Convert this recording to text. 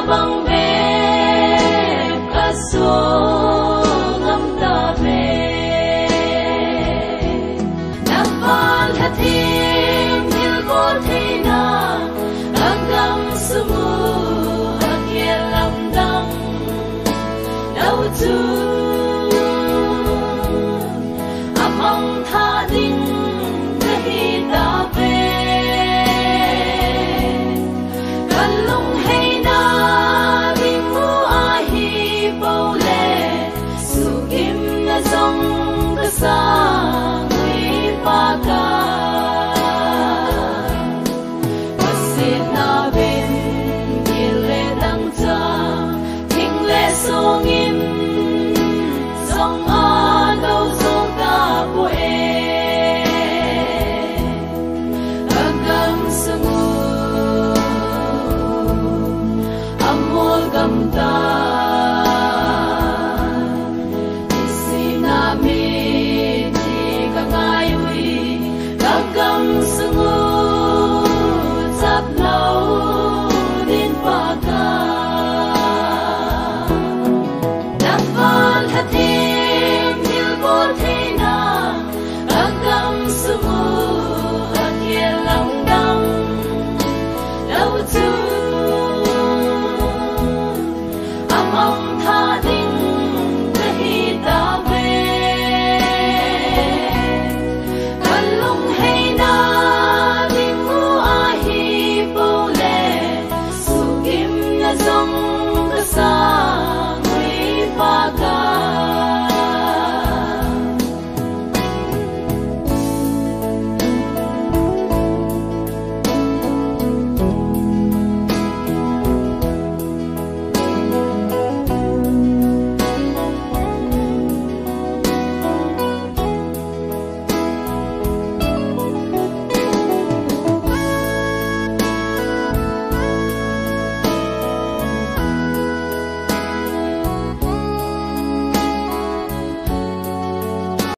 băng bếp cá xuống ngâm ta về nằm van hết thiên như vô thi na đang đắm sumu hạt kia lâm đắm đau thương among tha ding hi ta về gần lung hay na đi mua ai hi bao lệ su kim na dòng ta sa người ba ca pasit na bên kia lệ đăng cha thinh lệ song im dòng a đâu dòng ta bùi Gam ta